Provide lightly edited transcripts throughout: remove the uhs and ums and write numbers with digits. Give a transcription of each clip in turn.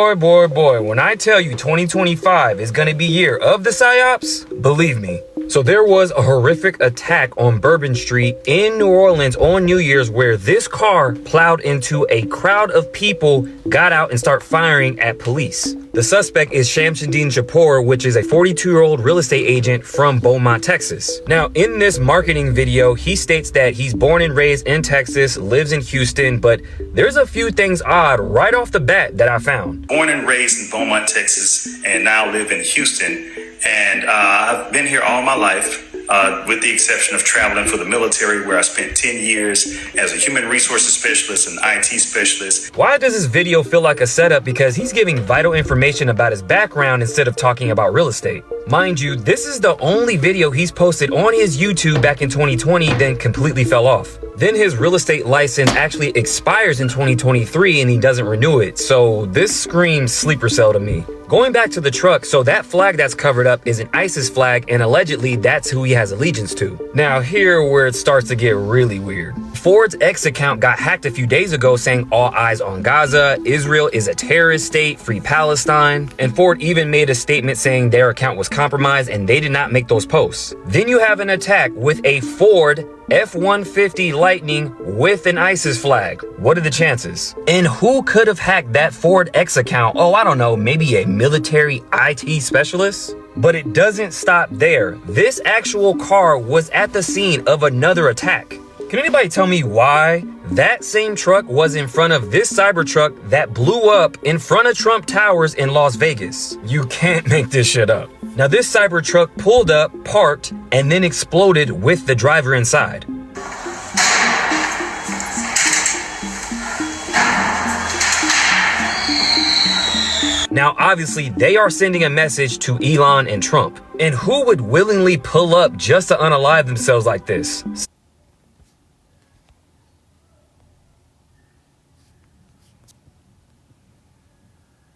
Boy, when I tell you 2025 is gonna be year of the psyops, believe me. So there was a horrific attack on Bourbon Street in New Orleans on New Year's where this car plowed into a crowd of people, got out and start firing at police. The suspect is Shamsuddin Japour, which is a 42-year-old real estate agent from Beaumont, Texas. Now, in this marketing video, he states that he's born and raised in Texas, lives in Houston, but there's a few things odd right off the bat that I found. Born and raised in Beaumont, Texas, and now live in Houston. And I've been here all my life, with the exception of traveling for the military, where I spent 10 years as a human resources specialist and IT specialist. Why does this video feel like a setup? Because he's giving vital information about his background instead of talking about real estate. Mind you, this is the only video he's posted on his YouTube back in 2020, then completely fell off. Then his real estate license actually expires in 2023 and he doesn't renew it. So this screams sleeper cell to me. Going back to the truck, so that flag that's covered up is an ISIS flag, and allegedly that's who he has allegiance to. Now here where it starts to get really weird. Ford's X account got hacked a few days ago saying all eyes on Gaza, Israel is a terrorist state, free Palestine, and Ford even made a statement saying their account was compromised and they did not make those posts. Then you have an attack with a Ford F-150 Lightning with an ISIS flag. What are the chances? And who could have hacked that Ford X account? Oh, I don't know, maybe a military IT specialist? But it doesn't stop there. This actual car was at the scene of another attack. Can anybody tell me why that same truck was in front of this Cybertruck that blew up in front of Trump Towers in Las Vegas? You can't make this shit up. Now this Cybertruck pulled up, parked, and then exploded with the driver inside. Now, obviously, they are sending a message to Elon and Trump. And who would willingly pull up just to unalive themselves like this?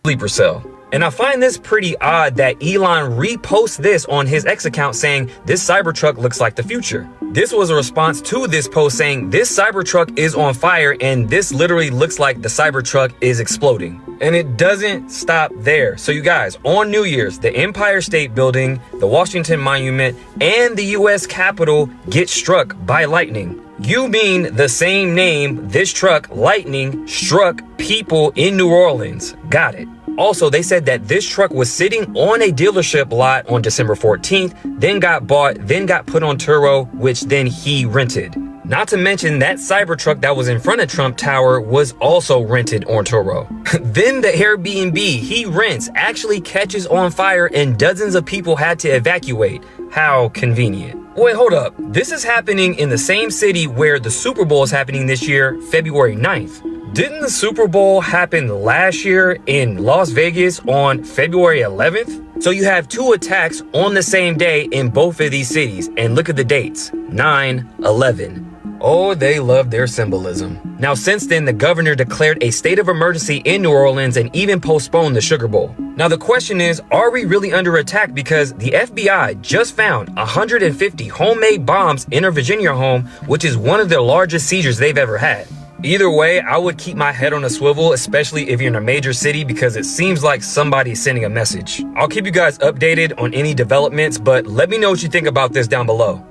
Sleeper cell. And I find this pretty odd that Elon reposts this on his X account saying this Cybertruck looks like the future. This was a response to this post saying this Cybertruck is on fire and this literally looks like the Cybertruck is exploding. And it doesn't stop there. So you guys, on New Year's, the Empire State Building, the Washington Monument, and the US Capitol get struck by lightning. You mean the same name, this truck, lightning, struck people in New Orleans. Got it. Also, they said that this truck was sitting on a dealership lot on December 14th, then got bought, then got put on Turo, which then he rented. Not to mention that Cybertruck that was in front of Trump Tower was also rented on Turo. Then the Airbnb he rents actually catches on fire and dozens of people had to evacuate. How convenient. Wait, hold up. This is happening in the same city where the Super Bowl is happening this year, February 9th. Didn't the Super Bowl happen last year in Las Vegas on February 11th? So you have two attacks on the same day in both of these cities. And look at the dates, 9/11. Oh, they love their symbolism. Now, since then, the governor declared a state of emergency in New Orleans and even postponed the Sugar Bowl. Now, the question is, are we really under attack? Because the FBI just found 150 homemade bombs in a Virginia home, which is one of the largest seizures they've ever had. Either way, I would keep my head on a swivel, especially if you're in a major city, because it seems like somebody's sending a message. I'll keep you guys updated on any developments, but let me know what you think about this down below.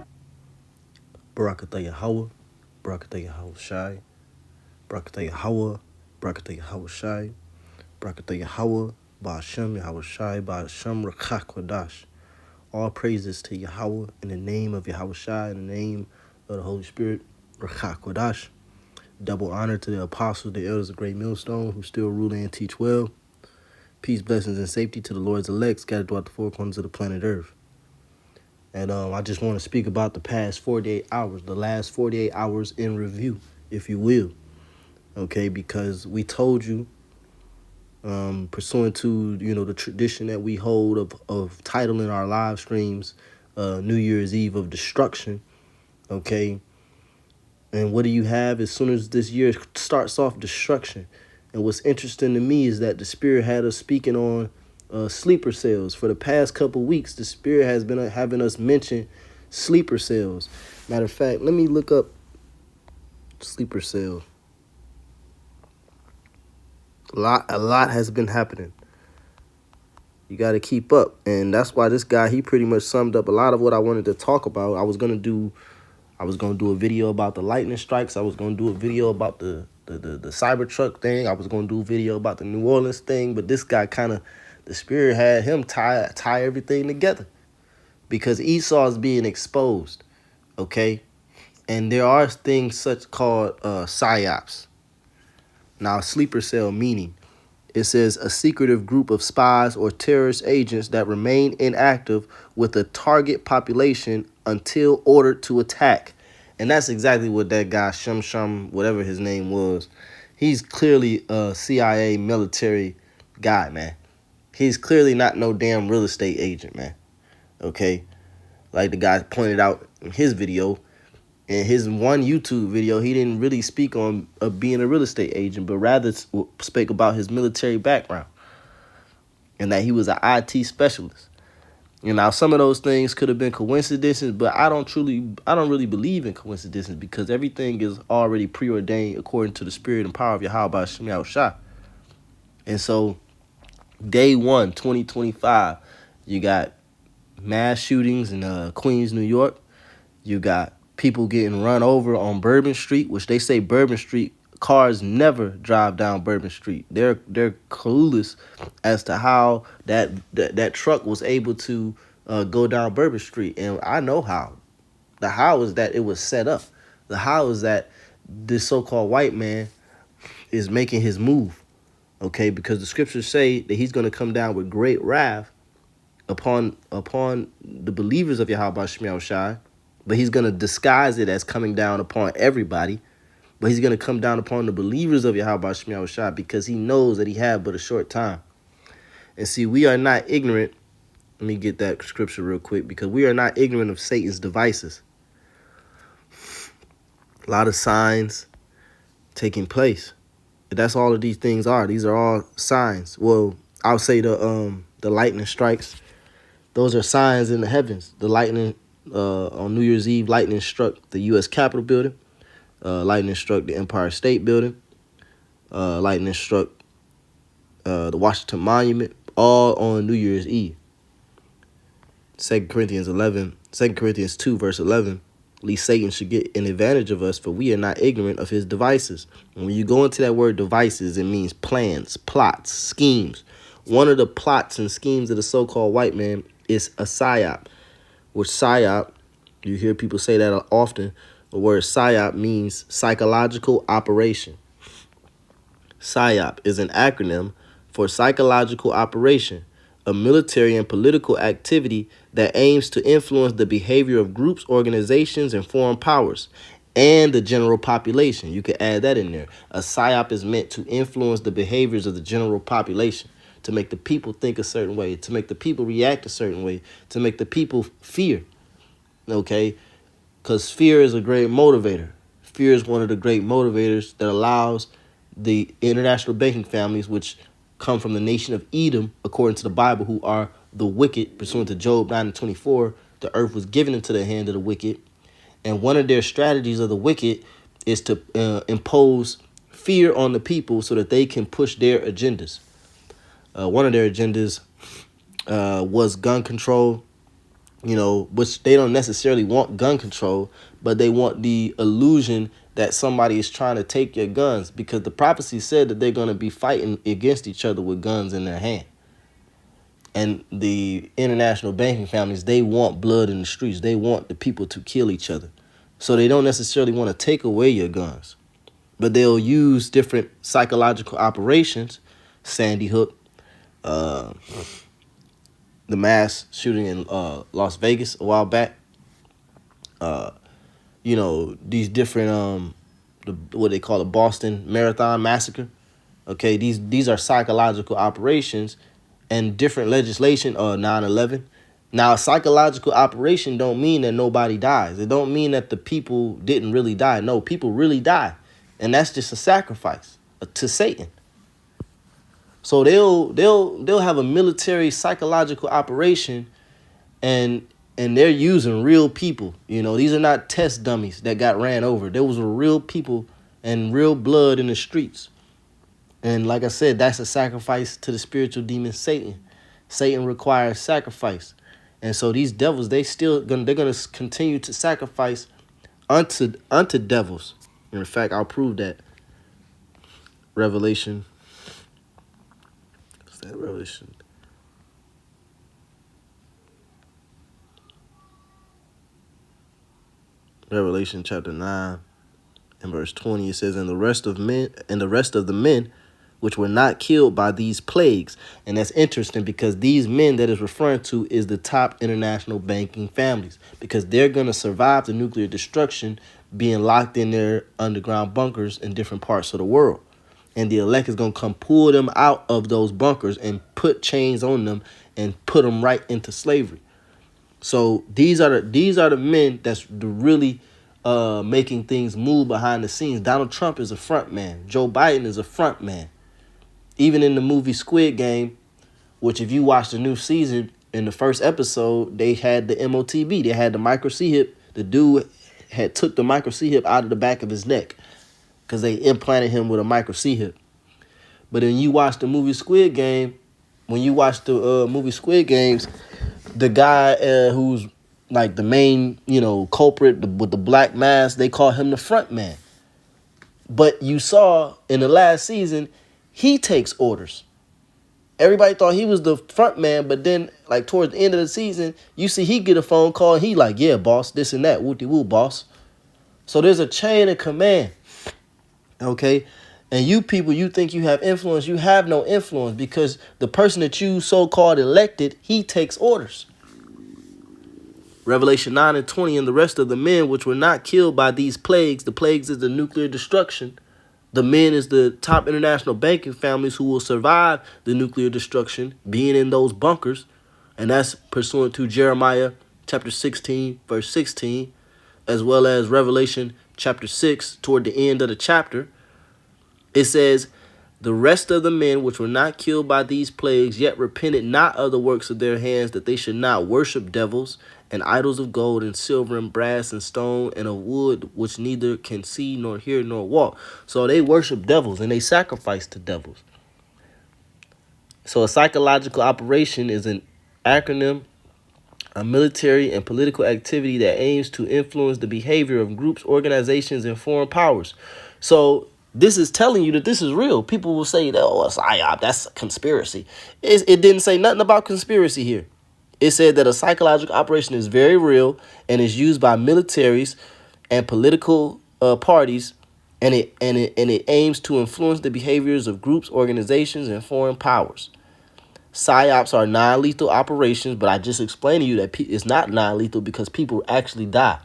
Barakatah Yahweh, Barakatah Yahweh Shai, Barakatah Yahweh, Barakatah Yahweh Shai, Barakatah Yahweh, Ba'ashem Yahweh Shai, Ba'ashem Rakha Kodash. All praises to Yahweh in the name of Yahweh Shai, in the name of the Holy Spirit, Rakha Kodash. Double honor to the apostles, the elders of Great Millstone, who still rule and teach well. Peace, blessings, and safety to the Lord's elect scattered throughout the four corners of the planet Earth. And I just want to speak about the past 48 hours, the last 48 hours in review, if you will. Okay, because we told you, pursuant to, the tradition that we hold of titling our live streams New Year's Eve of Destruction, okay? And what do you have as soon as this year starts off? Destruction. And what's interesting to me is that the Spirit had us speaking on sleeper cells. For the past couple weeks, the Spirit has been having us mention sleeper cells. Matter of fact, let me look up sleeper cell. A lot has been happening. You got to keep up, and that's why this guy, he pretty much summed up a lot of what I wanted to talk about. I was gonna do a video about the lightning strikes. I was gonna do a video about the Cybertruck thing. I was gonna do a video about the New Orleans thing, but this guy the spirit had him tie everything together because Esau is being exposed, okay? And there are things such called psyops. Now, sleeper cell meaning. It says a secretive group of spies or terrorist agents that remain inactive with a target population until ordered to attack. And that's exactly what that guy, Shum, whatever his name was, he's clearly a CIA military guy, man. He's clearly not no damn real estate agent, man. Okay? Like the guy pointed out in his video, in his one YouTube video, he didn't really speak on being a real estate agent, but rather spoke about his military background and that he was an IT specialist. And now some of those things could have been coincidences, but I don't really believe in coincidences because everything is already preordained according to the spirit and power of Yahweh Shem Yahushua. And so, day 1, 2025, you got mass shootings in Queens, New York. You got people getting run over on Bourbon Street, which they say Bourbon Street, cars never drive down Bourbon Street. They're clueless as to how that truck was able to go down Bourbon Street. And I know how. The how is that it was set up. The how is that this so-called white man is making his move. Okay, because the scriptures say that he's going to come down with great wrath upon the believers of Yahweh Shem Shai. But he's going to disguise it as coming down upon everybody. But he's going to come down upon the believers of Yahweh Shem Shai because he knows that he had but a short time. And see, we are not ignorant. Let me get that scripture real quick because we are not ignorant of Satan's devices. A lot of signs taking place. That's all of these things are. These are all signs. Well, I'll say the lightning strikes. Those are signs in the heavens. The lightning on New Year's Eve, lightning struck the U.S. Capitol building. Lightning struck the Empire State Building. Lightning struck the Washington Monument, all on New Year's Eve. 2 Corinthians 2, verse 11. At least Satan should get an advantage of us, for we are not ignorant of his devices. And when you go into that word devices, it means plans, plots, schemes. One of the plots and schemes of the so-called white man is a psyop, which psyop, you hear people say that often. The word psyop means psychological operation. PSYOP is an acronym for psychological operation, a military and political activity that aims to influence the behavior of groups, organizations, and foreign powers, and the general population. You could add that in there. A PSYOP is meant to influence the behaviors of the general population, to make the people think a certain way, to make the people react a certain way, to make the people fear, okay? Because fear is a great motivator. Fear is one of the great motivators that allows the international banking families, which come from the nation of Edom, according to the Bible, who are the wicked, pursuant to Job 9:24, the earth was given into the hand of the wicked. And one of their strategies of the wicked is to impose fear on the people so that they can push their agendas. One of their agendas was gun control, which they don't necessarily want gun control, but they want the illusion that somebody is trying to take your guns, because the prophecy said that they're going to be fighting against each other with guns in their hand. And the international banking families, they want blood in the streets. They want the people to kill each other. So they don't necessarily want to take away your guns, but they'll use different psychological operations. Sandy Hook, the mass shooting in Las Vegas a while back. These different what they call the Boston Marathon Massacre. Okay, these are psychological operations and different legislation. 9/11. Now, a psychological operation don't mean that nobody dies. It don't mean that the people didn't really die. No, people really die, and that's just a sacrifice to Satan. So they'll have a military psychological operation, and they're using real people. These are not test dummies that got ran over. There was real people and real blood in the streets. And like I said, that's a sacrifice to the spiritual demon Satan. Satan requires sacrifice. And so these devils, they're gonna continue to sacrifice unto devils. And in fact, I'll prove that. Revelation. What's that? Revelation. Revelation chapter 9 and verse 20, it says, and the rest of the men which were not killed by these plagues. And that's interesting because these men that is referring to is the top international banking families, because they're going to survive the nuclear destruction being locked in their underground bunkers in different parts of the world. And the elect is going to come pull them out of those bunkers and put chains on them and put them right into slavery. So these are the men that's really making things move behind the scenes. Donald Trump is a front man. Joe Biden is a front man. Even in the movie Squid Game, which if you watch the new season, in the first episode, they had the MOTB. They had the micro C-hip. The dude had took the micro C-hip out of the back of his neck because they implanted him with a micro C-hip. But when you watch the movie Squid Game, the guy who's like the main, culprit with the black mask, they call him the front man. But you saw in the last season, he takes orders. Everybody thought he was the front man, but then like towards the end of the season, you see he get a phone call. And he like, yeah, boss, this and that, woo-de-woo, boss. So there's a chain of command, okay? And you people, you think you have influence. You have no influence because the person that you so-called elected, he takes orders. Revelation 9 and 20, and the rest of the men which were not killed by these plagues. The plagues is the nuclear destruction. The men is the top international banking families who will survive the nuclear destruction, being in those bunkers. And that's pursuant to Jeremiah chapter 16, verse 16, as well as Revelation chapter 6, toward the end of the chapter. It says, the rest of the men which were not killed by these plagues, yet repented not of the works of their hands, that they should not worship devils and idols of gold and silver and brass and stone and of wood, which neither can see nor hear nor walk. So they worship devils and they sacrifice to devils. So a psychological operation is an acronym, a military and political activity that aims to influence the behavior of groups, organizations, and foreign powers. So this is telling you that this is real. People will say, oh, it's IOP, that's a conspiracy. It didn't say nothing about conspiracy here. It said that a psychological operation is very real and is used by militaries and political parties, and it aims to influence the behaviors of groups, organizations, and foreign powers. PSYOPs are non-lethal operations, but I just explained to you that it's not non-lethal because people actually die.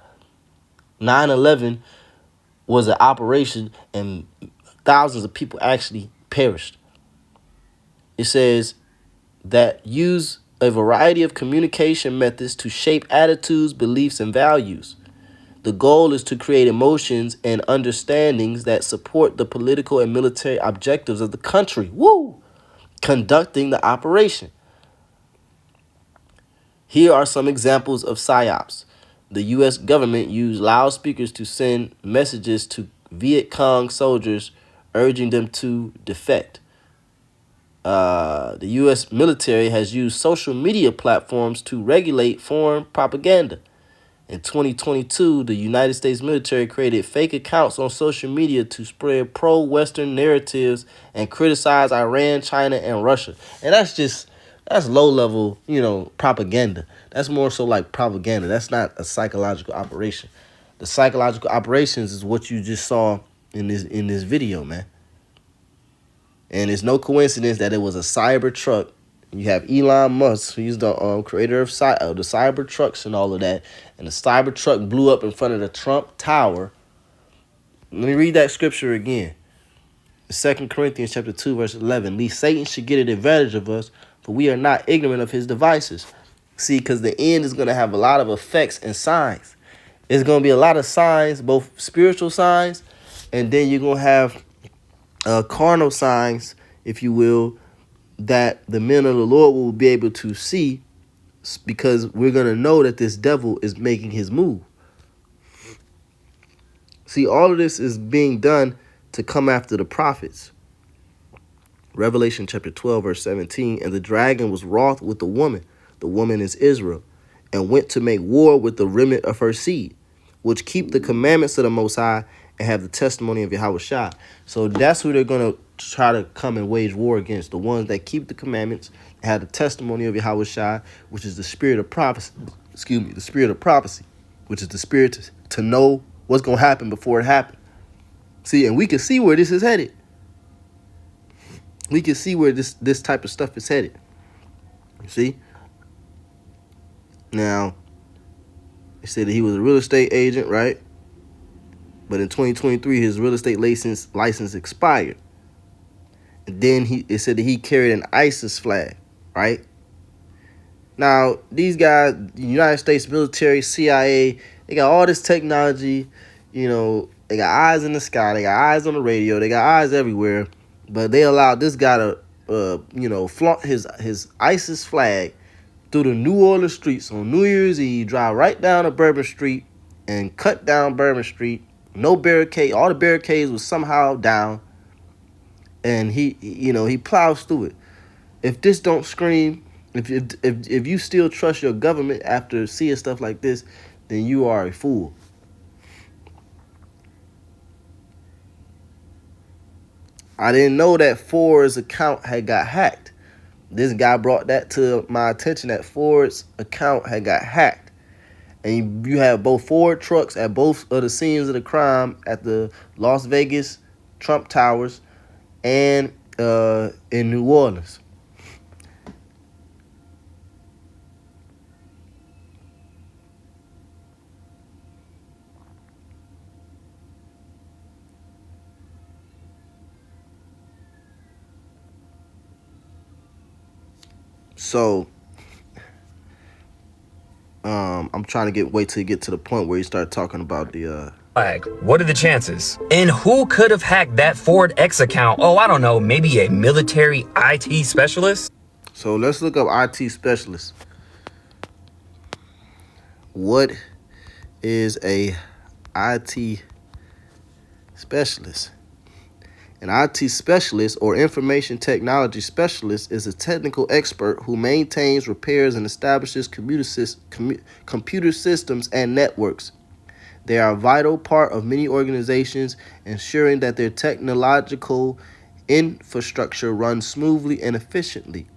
9/11 was an operation and thousands of people actually perished. It says that use a variety of communication methods to shape attitudes, beliefs, and values. The goal is to create emotions and understandings that support the political and military objectives of the country. Conducting the operation. Here are some examples of PSYOPs. The U.S. government used loudspeakers to send messages to Viet Cong soldiers, urging them to defect. The U.S. military has used social media platforms to regulate foreign propaganda. In 2022, the United States military created fake accounts on social media to spread pro-Western narratives and criticize Iran, China, and Russia. And that's low-level, propaganda. That's more so like propaganda. That's not a psychological operation. The psychological operations is what you just saw in this video, man. And it's no coincidence that it was a cyber truck. You have Elon Musk, who's the creator of the cyber trucks and all of that. And the cyber truck blew up in front of the Trump Tower. Let me read that scripture again. 2 Corinthians chapter 2, verse 11. Lest Satan should get an advantage of us, for we are not ignorant of his devices. See, because the end is going to have a lot of effects and signs. It's going to be a lot of signs, both spiritual signs, and then you're going to have carnal signs, if you will, that the men of the Lord will be able to see, because we're going to know that this devil is making his move. See, all of this is being done to come after the prophets. Revelation chapter 12, verse 17. And the dragon was wroth with the woman is Israel, and went to make war with the remnant of her seed, which keep the commandments of the Most High and have the testimony of Yahweh Shai. So that's who they're going to try to come and wage war against, the ones that keep the commandments and have the testimony of Yahweh Shai, which is the spirit of prophecy. Excuse me, the spirit of prophecy, which is the spirit to know what's going to happen before it happens. See, and we can see where this is headed. We can see where this type of stuff is headed. You see? Now, they said that he was a real estate agent, right? But in 2023, his real estate license expired. And then it said that he carried an ISIS flag, right? Now, these guys, the United States military, CIA, they got all this technology, you know, they got eyes in the sky, they got eyes on the radio, they got eyes everywhere, but they allowed this guy to, flaunt his ISIS flag through the New Orleans streets on New Year's Eve, drive right down to Bourbon Street and cut down Bourbon Street. No barricade, all the barricades was somehow down, and he plows through it. If this don't scream, if you still trust your government after seeing stuff like this, then you are a fool. I didn't know that Ford's account had got hacked. This guy brought that to my attention, that Ford's account had got hacked. And you have both Ford trucks at both of the scenes of the crime at the Las Vegas Trump Towers and in New Orleans. So I'm trying to wait till you get to the point where you start talking about the flag. What are the chances? And who could have hacked that Ford X account? Oh, I don't know, maybe a military IT specialist? So let's look up IT specialist. What is a IT specialist? An IT specialist or information technology specialist is a technical expert who maintains, repairs, and establishes computer systems and networks. They are a vital part of many organizations, ensuring that their technological infrastructure runs smoothly and efficiently.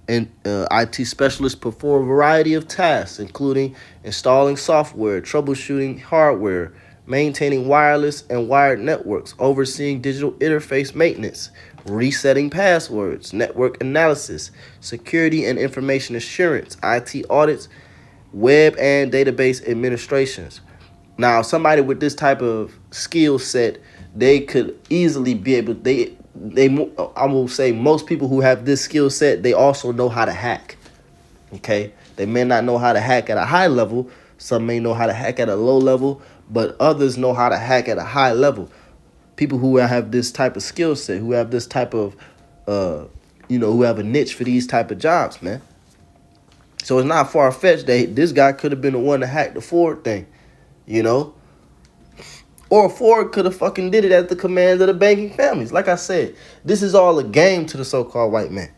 And IT specialists perform a variety of tasks, including installing software, troubleshooting hardware, maintaining wireless and wired networks, overseeing digital interface maintenance, resetting passwords, network analysis, security and information assurance, IT audits, web and database administrations. Now, somebody with this type of skill set, they could easily be able, I will say most people who have this skill set, they also know how to hack. Okay? They may not know how to hack at a high level. Some may know how to hack at a low level, but others know how to hack at a high level. People who have this type of skill set, who have this type of, who have a niche for these type of jobs, man. So it's not far-fetched that this guy could have been the one to hack the Ford thing, Or Ford could have fucking did it at the command of the banking families. Like I said, this is all a game to the so-called white man,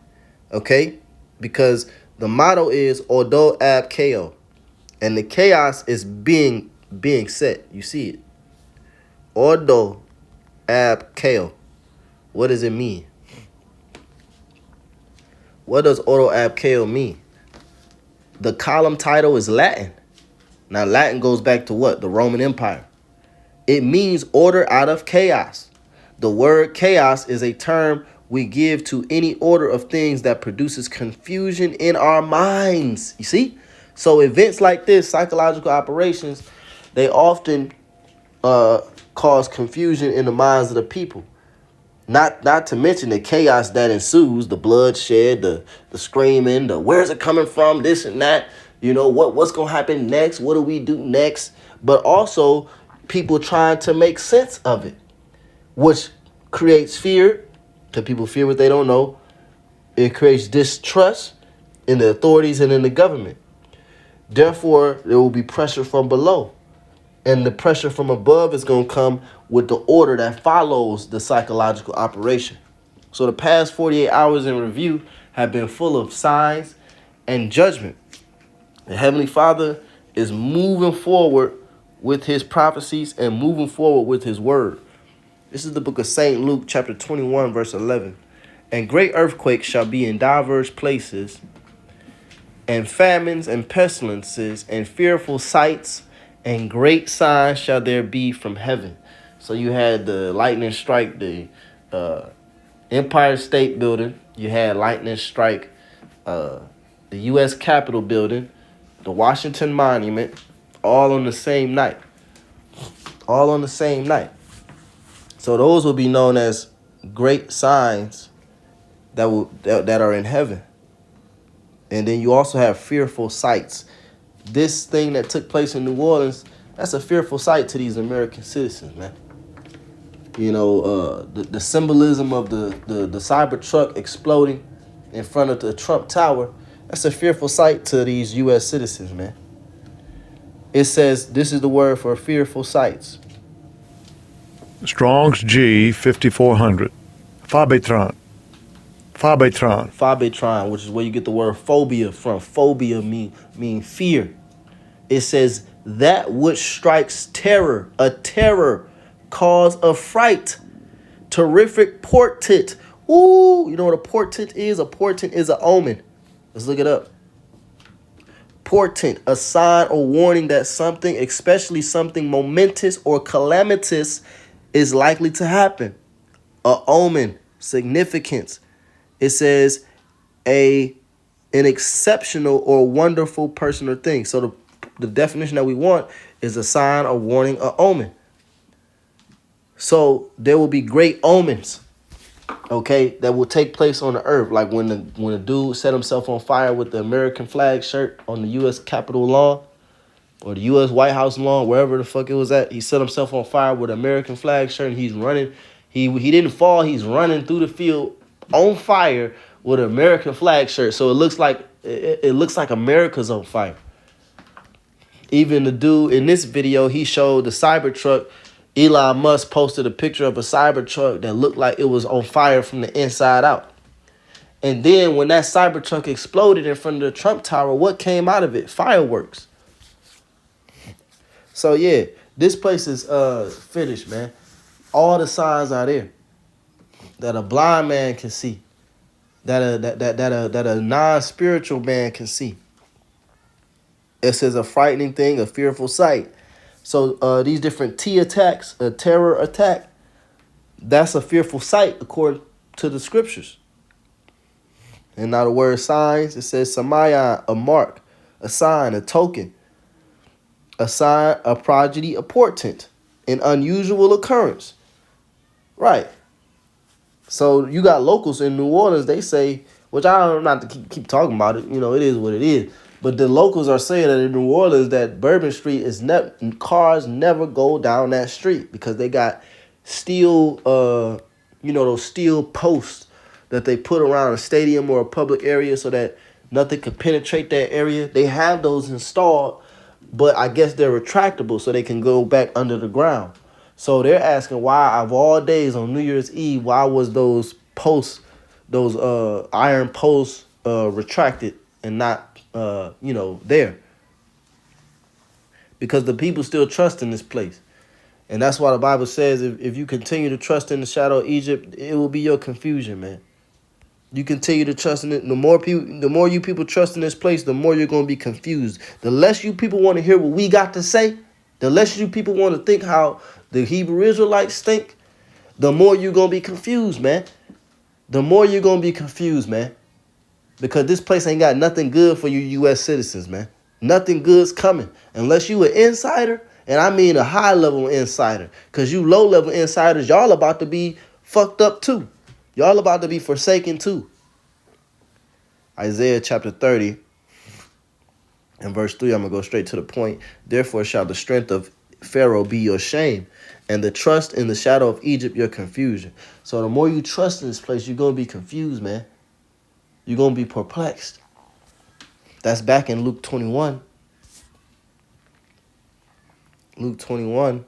okay? Because the motto is Odo Ab Ko, and the chaos is being set. You see it. Odo Ab Ko. What does it mean? What does Odo Ab Ko mean? The column title is Latin. Now, Latin goes back to what? The Roman Empire. It means order out of chaos. The word chaos is a term we give to any order of things that produces confusion in our minds. You see? So events like this, psychological operations, they often cause confusion in the minds of the people. Not to mention the chaos that ensues, the bloodshed, the screaming, the where's it coming from, this and that. What's going to happen next? What do we do next? But also people trying to make sense of it, which creates fear, because people fear what they don't know. It creates distrust in the authorities and in the government. Therefore, there will be pressure from below. And the pressure from above is going to come with the order that follows the psychological operation. So the past 48 hours in review have been full of signs and judgment. The Heavenly Father is moving forward with his prophecies and moving forward with his word. This is the book of St. Luke, chapter 21, verse 11. And great earthquakes shall be in diverse places, and famines and pestilences, and fearful sights, and great signs shall there be from heaven. So you had the lightning strike the Empire State Building. You had lightning strike the U.S. Capitol Building, the Washington Monument, all on the same night. All on the same night. So those will be known as great signs that are in heaven. And then you also have fearful sights. This thing that took place in New Orleans, that's a fearful sight to these American citizens, man. You know, the symbolism of the Cybertruck exploding in front of the Trump Tower, that's a fearful sight to these U.S. citizens, man. It says, this is the word for fearful sights. Strong's G 5400. Fabitron. Fabitron, which is where you get the word phobia from. Phobia mean fear. It says, that which strikes terror, a terror, cause of fright, terrific portent. Ooh, you know what a portent is? A portent is an omen. Let's look it up. Portent, a sign or warning that something, especially something momentous or calamitous, is likely to happen. A omen, significance. It says an exceptional or wonderful person or thing. So the definition that we want is a sign or warning, a omen. So there will be great omens, okay, that will take place on the earth. Like when the dude set himself on fire with the American flag shirt on the U.S. Capitol lawn or the U.S. White House lawn, wherever the fuck it was at. He set himself on fire with an American flag shirt, and he's running. He didn't fall. He's running through the field on fire with an American flag shirt. So it looks like America's on fire. Even the dude in this video, he showed the Cybertruck. Elon Musk posted a picture of a Cybertruck that looked like it was on fire from the inside out. And then when that Cybertruck exploded in front of the Trump Tower, what came out of it? Fireworks. So yeah, this place is finished, man. All the signs are there that a blind man can see, that a non-spiritual man can see. It says a frightening thing, a fearful sight. So these different T attacks, a terror attack, that's a fearful sight according to the scriptures. And now the word signs, it says samayan, a mark, a sign, a token, a sign, a prodigy, a portent, an unusual occurrence. Right. So you got locals in New Orleans, they say, which I don't not to keep talking about it, you know, it is what it is. But the locals are saying that in New Orleans that Bourbon Street is cars never go down that street because they got steel, those steel posts that they put around a stadium or a public area so that nothing could penetrate that area. They have those installed, but I guess they're retractable so they can go back under the ground. So they're asking why, of all days on New Year's Eve, why was those posts, those iron posts retracted and not there? Because the people still trust in this place. And that's why the Bible says if you continue to trust in the shadow of Egypt, it will be your confusion, man. You continue to trust in it. The more you people trust in this place, the more you're going to be confused. The less you people want to hear what we got to say, the less you people want to think how the Hebrew Israelites think, the more you're going to be confused, man. The more you're going to be confused, man. Because this place ain't got nothing good for you U.S. citizens, man. Nothing good's coming. Unless you an insider, and I mean a high-level insider. Because you low-level insiders, y'all about to be fucked up too. Y'all about to be forsaken too. Isaiah chapter 30 and verse 3, I'm going to go straight to the point. Therefore shall the strength of Pharaoh be your shame, and the trust in the shadow of Egypt your confusion. So the more you trust in this place, you're going to be confused, man. You're going to be perplexed. That's back in Luke 21. Luke 21.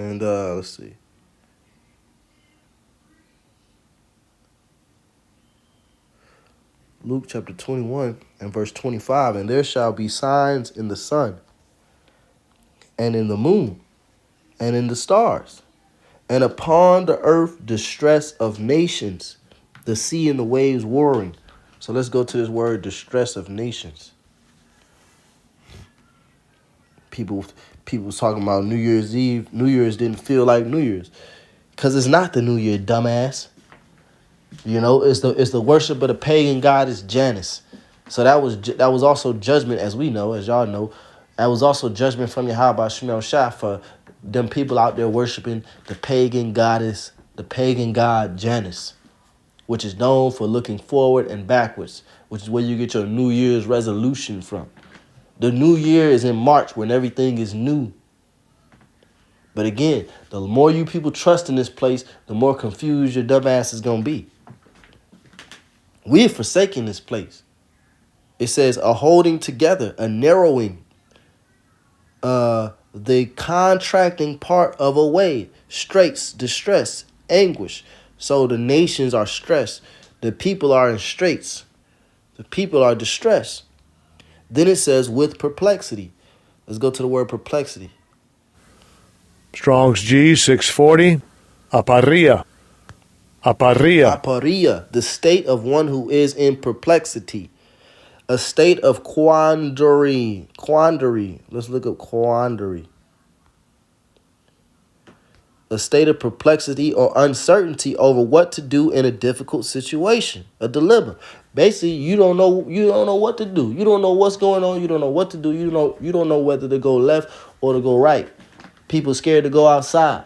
And let's see. Luke chapter 21 and verse 25. And there shall be signs in the sun, and in the moon, and in the stars, and upon the earth distress of nations, the sea and the waves warring. So let's go to this word, distress of nations. People was talking about New Year's Eve. New Year's didn't feel like New Year's. Because it's not the New Year, dumbass. You know, it's the worship of the pagan goddess Janus. So that was also judgment, as we know, as y'all know. That was also judgment from Yahweh Shemel Shah for them people out there worshiping the pagan goddess, the pagan god Janus, which is known for looking forward and backwards, which is where you get your New Year's resolution from. The New Year is in March when everything is new. But again, the more you people trust in this place, the more confused your dumb ass is going to be. We have forsaken this place. It says a holding together, a narrowing, the contracting part of a way, straits, distress, anguish. So the nations are stressed. The people are in straits. The people are distressed. Then it says with perplexity. Let's go to the word perplexity. Strong's G 640. Aparia. Aparia. Aparia, the state of one who is in perplexity. A state of quandary. Quandary. Let's look up quandary. A state of perplexity or uncertainty over what to do in a difficult situation. A dilemma. Basically, you don't know what to do. You don't know what's going on. You don't know what to do. You don't know whether to go left or to go right. People scared to go outside.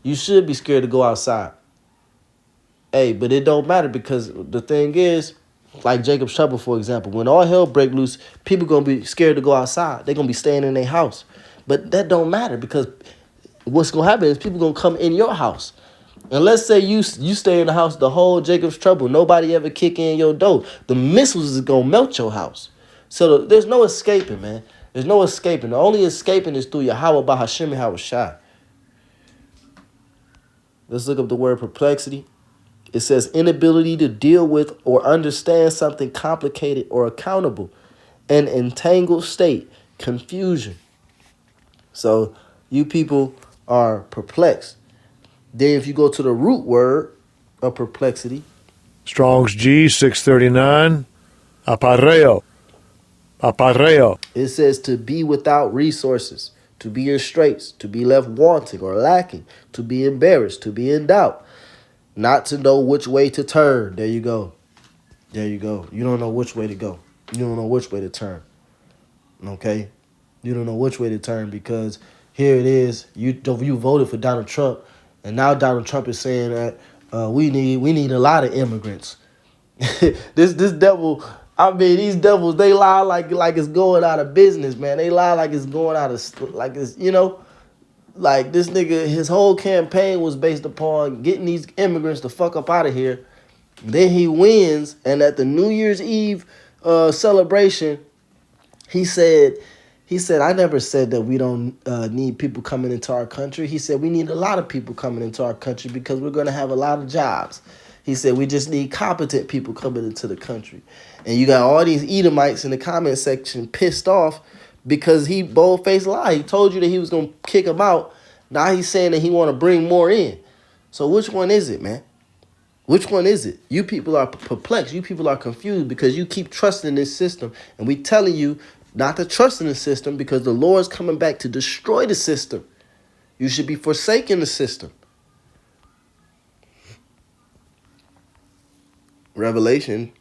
You should be scared to go outside. Hey, but it don't matter because the thing is, like Jacob's trouble, for example, when all hell break loose, people going to be scared to go outside. They're going to be staying in their house. But that don't matter because what's going to happen is people going to come in your house. And let's say you stay in the house the whole Jacob's trouble. Nobody ever kick in your door. The missiles is going to melt your house. So there's no escaping, man. There's no escaping. The only escaping is through Yahweh by Hashem and Yahweh Shai. Let's look up the word perplexity. It says inability to deal with or understand something complicated or accountable. An entangled state, confusion. So you people are perplexed. Then if you go to the root word of perplexity. Strong's G 639. Apareo. Apareo. It says to be without resources, to be in straits, to be left wanting or lacking, to be embarrassed, to be in doubt. Not to know which way to turn. There you go. There you go. You don't know which way to go. You don't know which way to turn. Okay? You don't know which way to turn because here it is. You voted for Donald Trump, and now Donald Trump is saying that we need a lot of immigrants. this devil. I mean, these devils, they lie like it's going out of business, man. They lie like it's going out of like it's Like this nigga, his whole campaign was based upon getting these immigrants the fuck up out of here. Then he wins, and at the New Year's Eve celebration, he said, I never said that we don't need people coming into our country. He said we need a lot of people coming into our country because we're going to have a lot of jobs. He said we just need competent people coming into the country. And you got all these Edomites in the comment section pissed off because he bold-faced lied. He told you that he was going to kick them out. Now he's saying that he want to bring more in. So which one is it, man? Which one is it? You people are perplexed. You people are confused because you keep trusting this system. And we telling you not to trust in the system because the Lord's coming back to destroy the system. You should be forsaking the system. Revelation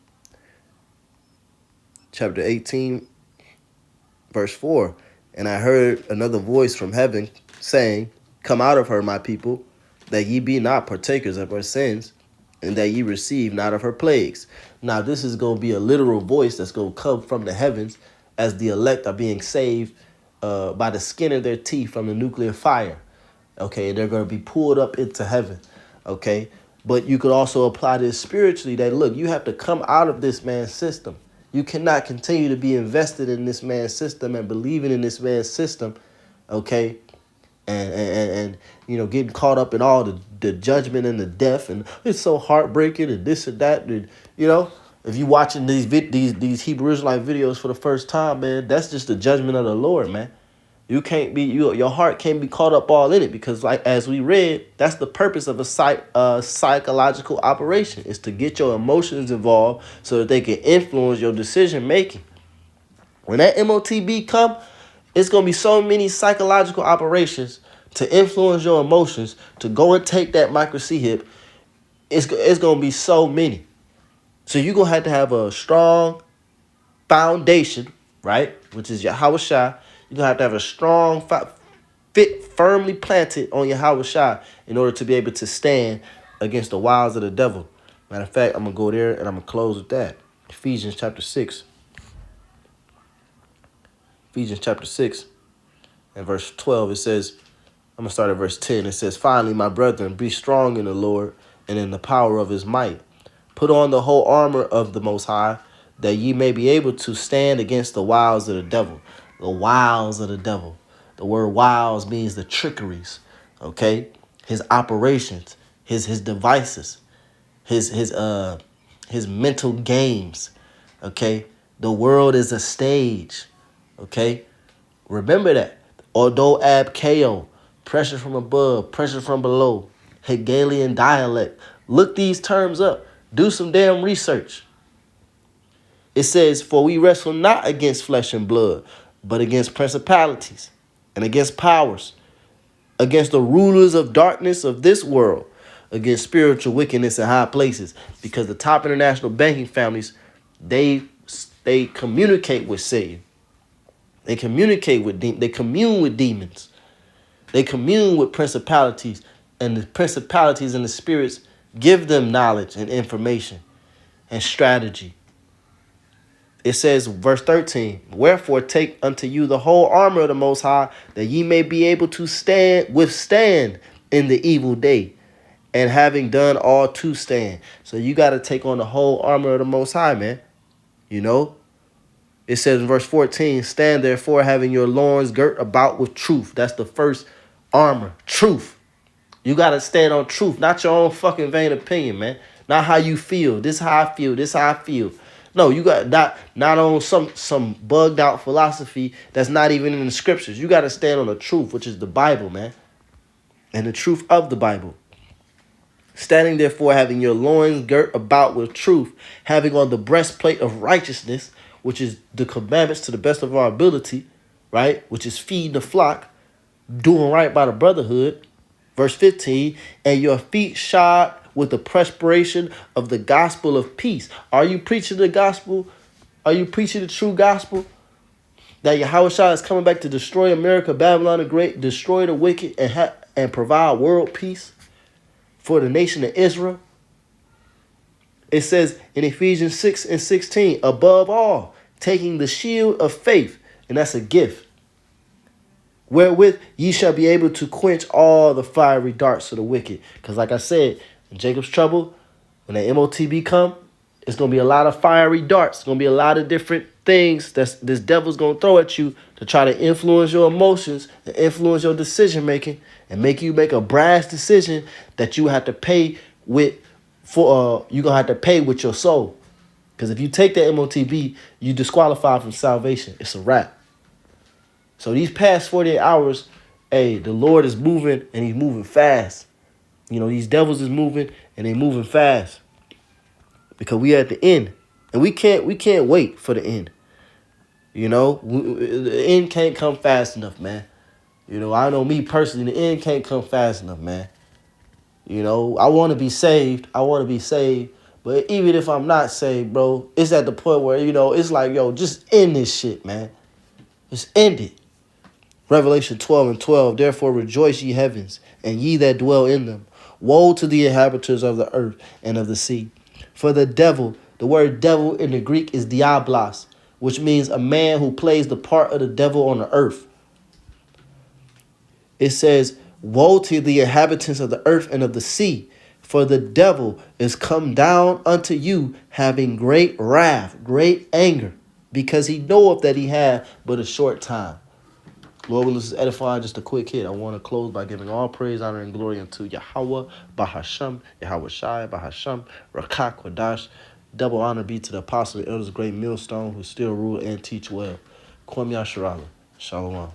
chapter 18, verse 4. And I heard another voice from heaven saying, come out of her, my people, that ye be not partakers of her sins, and that ye receive not of her plagues. Now, this is going to be a literal voice that's going to come from the heavens as the elect are being saved by the skin of their teeth from the nuclear fire. Okay, they're going to be pulled up into heaven. Okay, but you could also apply this spiritually that, look, you have to come out of this man's system. You cannot continue to be invested in this man's system and believing in this man's system, okay, and getting caught up in all the judgment and the death, and it's so heartbreaking and this and that, and if you watching these Hebrew Israelite videos for the first time, man, that's just the judgment of the Lord, man. You can't be your heart can't be caught up all in it, because like as we read, that's the purpose of a psychological operation, is to get your emotions involved so that they can influence your decision making. When that MOTB come, it's gonna be so many psychological operations to influence your emotions to go and take that micro C hip. It's gonna be so many. So you're gonna have to have a strong foundation, right? Which is your Yahweh Shai. You're gonna have to have a strong firmly planted on your Yahweh Shai in order to be able to stand against the wiles of the devil. Matter of fact, I'm gonna go there and I'm gonna close with that. Ephesians chapter 6. Ephesians chapter 6 and verse 12, it says, I'm going to start at verse 10. It says, finally, my brethren, be strong in the Lord and in the power of his might. Put on the whole armor of the Most High, that ye may be able to stand against the wiles of the devil. The wiles of the devil. The word wiles means the trickeries, okay? His operations, his devices, his mental games, okay? The world is a stage, okay? Remember that. Although abkeo, pressure from above, pressure from below, Hegelian dialect. Look these terms up. Do some damn research. It says, for we wrestle not against flesh and blood, but against principalities and against powers, against the rulers of darkness of this world, against spiritual wickedness in high places. Because the top international banking families, they communicate with Satan. They communicate with they commune with demons. They commune with principalities, and the principalities and the spirits give them knowledge and information and strategy. It says, verse 13, wherefore take unto you the whole armor of the Most High, that ye may be able to withstand in the evil day, and having done all to stand. So you got to take on the whole armor of the Most High, man. It says in verse 14, stand therefore having your loins girt about with truth. That's the first armor, truth. You got to stand on truth, not your own fucking vain opinion, man. Not how you feel. This how I feel. This how I feel. No, you got not on some bugged out philosophy that's not even in the scriptures. You got to stand on the truth, which is the Bible, man. And the truth of the Bible. Standing therefore having your loins girt about with truth, having on the breastplate of righteousness, which is the commandments to the best of our ability, right? Which is feeding the flock, doing right by the brotherhood. Verse 15, and your feet shod with the perspiration of the gospel of peace. Are you preaching the gospel? Are you preaching the true gospel? That Yahweh Shai is coming back to destroy America, Babylon the Great, destroy the wicked, and provide world peace for the nation of Israel? It says in Ephesians 6 and 16, above all, taking the shield of faith, and that's a gift, wherewith ye shall be able to quench all the fiery darts of the wicked. Because like I said, in Jacob's trouble, when the MOTB come, it's going to be a lot of fiery darts. It's going to be a lot of different things that this devil's going to throw at you to try to influence your emotions and influence your decision making and make you make a brash decision that you have to pay with you're going to have to pay with your soul. Because if you take that MOTB, you disqualify from salvation. It's a wrap. So these past 48 hours, hey, the Lord is moving and he's moving fast. These devils is moving and they moving fast. Because we at the end. And we can't wait for the end. The end can't come fast enough, man. I know me personally, the end can't come fast enough, man. I want to be saved. But even if I'm not saved, bro, it's at the point where, it's like, yo, just end this shit, man. Just end it. Revelation 12 and 12, therefore rejoice ye heavens, and ye that dwell in them. Woe to the inhabitants of the earth and of the sea. For the devil, the word devil in the Greek is diablos, which means a man who plays the part of the devil on the earth. It says, woe to the inhabitants of the earth and of the sea, for the devil is come down unto you, having great wrath, great anger, because he knoweth that he hath but a short time. Lord willing, this is edifying. Just a quick hit. I want to close by giving all praise, honor, and glory unto Yahweh, Bahasham, Yahweh Shai, Bahasham, Rakak, Wadash. Double honor be to the apostle, the elders, great millstone, who still rule and teach well. Kwam Yasharala. Shalom.